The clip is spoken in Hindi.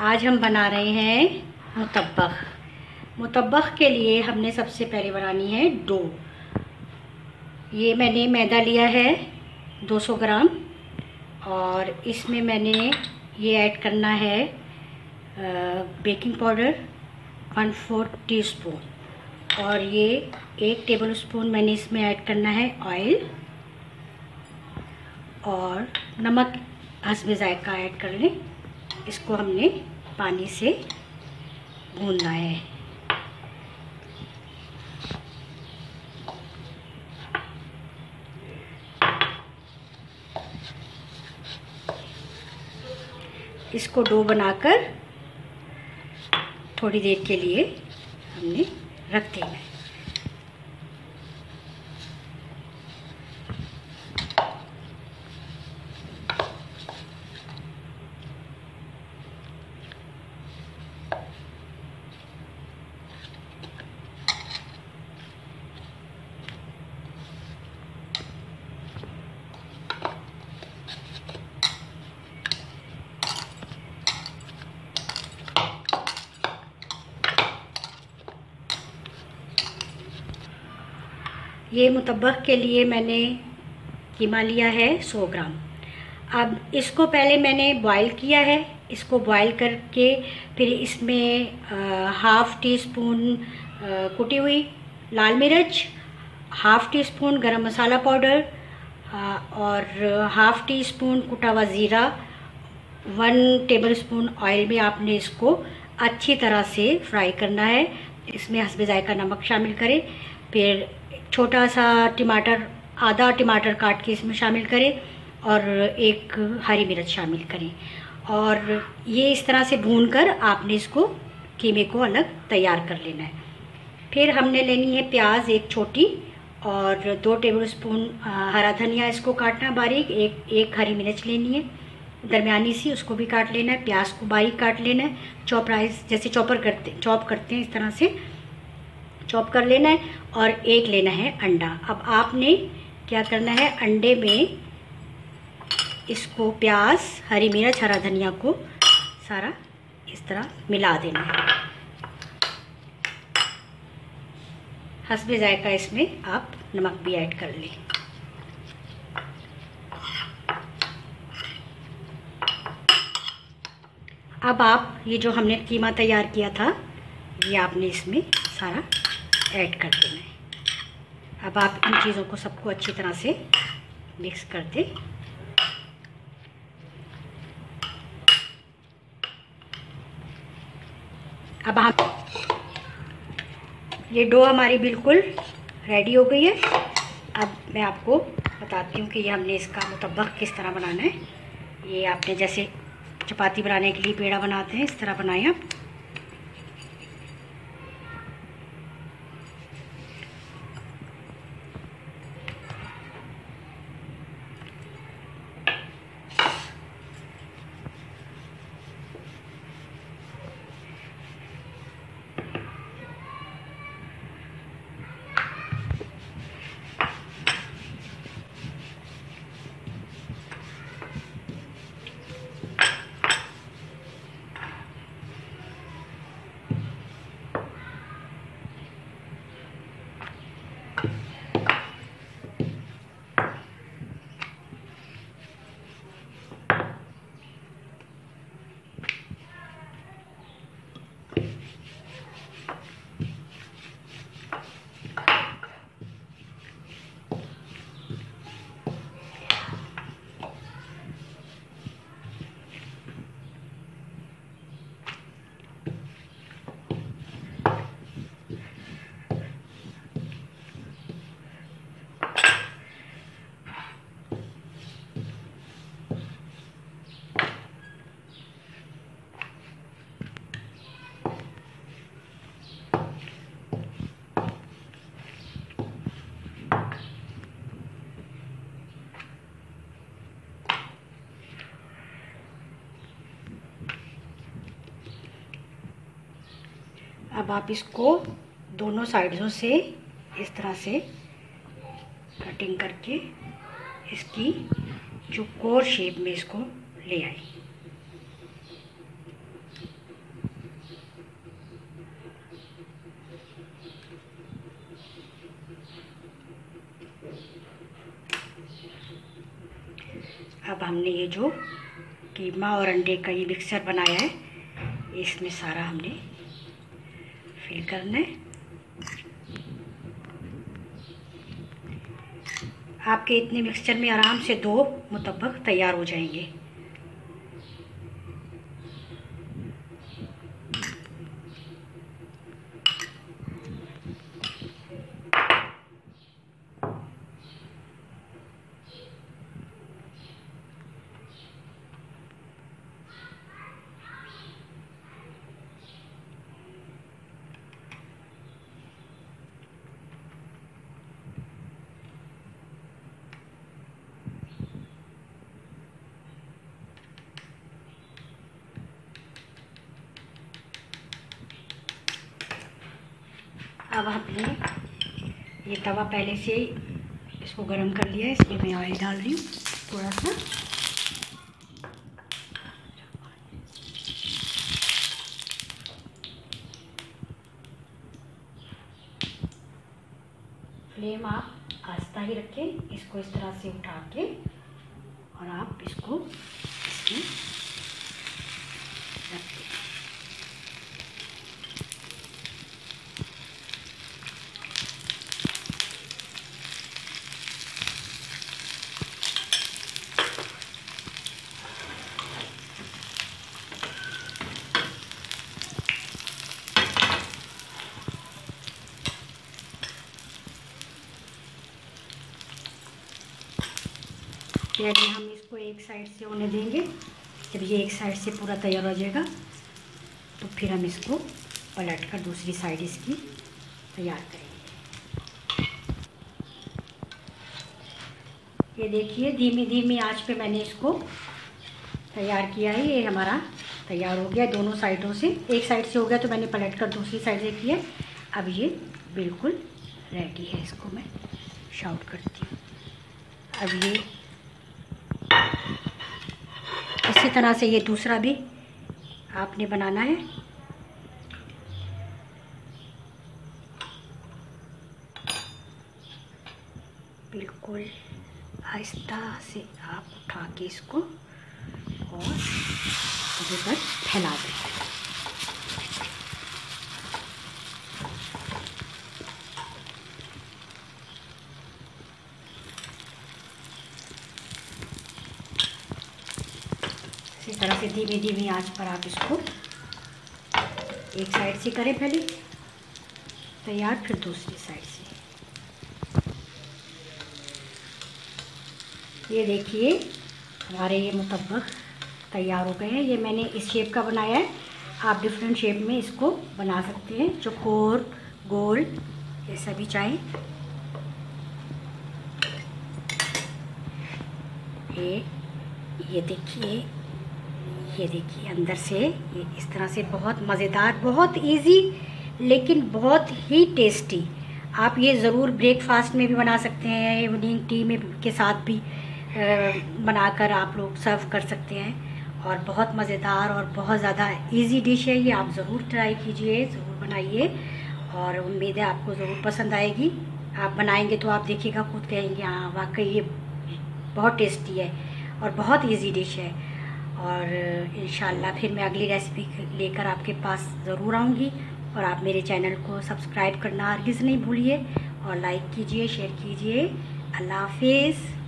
आज हम बना रहे हैं मुतब्बख। मुतब्बख के लिए हमने सबसे पहले बनानी है डो। ये मैंने मैदा लिया है 200 ग्राम और इसमें मैंने ये ऐड करना है बेकिंग पाउडर 1/4 टीस्पून और ये 1 टेबल स्पून मैंने इसमें ऐड करना है ऑयल और नमक हस्बे जायका ऐड कर लें। इसको हमने पानी से भूनना है। इसको डो बनाकर थोड़ी देर के लिए हमने रख देना है। ये मुतब्बख के लिए मैंने कीमा लिया है 100 ग्राम। अब इसको पहले मैंने बॉईल किया है। इसको बॉईल करके फिर इसमें हाफ़ टी स्पून कुटी हुई लाल मिर्च, हाफ़ टी स्पून गरम मसाला पाउडर और हाफ़ टी स्पून कुटा हुआ ज़ीरा, 1 टेबल स्पून ऑयल में आपने इसको अच्छी तरह से फ्राई करना है। इसमें हस्बे जायका नमक शामिल करें। फिर छोटा सा टमाटर, आधा टमाटर काट के इसमें शामिल करें और 1 हरी मिर्च शामिल करें और ये इस तरह से भूनकर आपने इसको कीमे को अलग तैयार कर लेना है। फिर हमने लेनी है प्याज 1 छोटी और 2 टेबल स्पून हरा धनिया, इसको काटना बारीक। एक हरी मिर्च लेनी है दरमियानी सी, उसको भी काट लेना है। प्याज को बारीक काट लेना है, जैसे चॉप करते हैं इस तरह से चॉप कर लेना है और 1 लेना है अंडा। अब आपने क्या करना है, अंडे में इसको प्याज, हरी मिर्च, हरा धनिया को सारा इस तरह मिला देना है। हस्बे जायका इसमें आप नमक भी ऐड कर लें। अब आप ये जो हमने कीमा तैयार किया था ये आपने इसमें सारा ऐड कर देना है। अब आप इन चीज़ों को सबको अच्छी तरह से मिक्स कर दें। अब हम ये डो हमारी बिल्कुल रेडी हो गई है। अब मैं आपको बताती हूँ कि ये हमने इसका मुतब्बख किस तरह बनाना है। ये आपने जैसे चपाती बनाने के लिए पेड़ा बनाते हैं इस तरह बनाएं आप। अब आप इसको दोनों साइडों से इस तरह से कटिंग करके इसकी जो कोर शेप में इसको ले आई। अब हमने ये जो कीमा और अंडे का ये मिक्सचर बनाया है, इसमें सारा हमने फिल करना है। आपके इतने मिक्सचर में आराम से 2 मुतब्बक तैयार हो जाएंगे। अब हमने ये तवा पहले से इसको गरम कर लिया है, इसमें मैं ऑयल डाल रही हूँ थोड़ा सा। फ्लेम आप आस्ता ही रखें, इसको इस तरह से उठा के और आप इसको इसमें रख दें। पहले हम इसको एक साइड से होने देंगे। जब ये एक साइड से पूरा तैयार हो जाएगा तो फिर हम इसको पलट कर दूसरी साइड इसकी तैयार करेंगे। ये देखिए धीमी धीमी आंच पे मैंने इसको तैयार किया है। ये हमारा तैयार हो गया दोनों साइडों से। एक साइड से हो गया तो मैंने पलट कर दूसरी साइड से किया। अब ये बिल्कुल रेडी है, इसको मैं शाउट करती हूँ। अब ये इसी तरह से ये दूसरा भी आपने बनाना है। बिल्कुल आहिस्ता से आप उठा के इसको और इधर पर फैला दें। इस तरह से धीमी धीमी आंच पर आप इसको एक साइड से करें पहले तैयार, फिर दूसरी साइड से। ये देखिए हमारे ये मुतब्बक तैयार हो गए हैं। ये मैंने इस शेप का बनाया है, आप डिफरेंट शेप में इसको बना सकते हैं, चौकोर, गोल, जैसा भी चाहें। ये देखिए, ये देखिए अंदर से ये इस तरह से बहुत मज़ेदार, बहुत इजी लेकिन बहुत ही टेस्टी। आप ये ज़रूर ब्रेकफास्ट में भी बना सकते हैं, इवनिंग टी में के साथ भी बनाकर आप लोग सर्व कर सकते हैं। और बहुत मज़ेदार और बहुत ज़्यादा इजी डिश है ये। आप ज़रूर ट्राई कीजिए, ज़रूर बनाइए और उम्मीद है आपको ज़रूर पसंद आएगी। आप बनाएंगे तो आप देखिएगा, खुद कहेंगे हाँ वाकई ये बहुत टेस्टी है और बहुत इजी डिश है। और इंशाल्लाह फिर मैं अगली रेसिपी लेकर आपके पास ज़रूर आऊँगी। और आप मेरे चैनल को सब्सक्राइब करना हरगिज़ नहीं भूलिए और लाइक कीजिए, शेयर कीजिए। अल्लाह हाफिज़।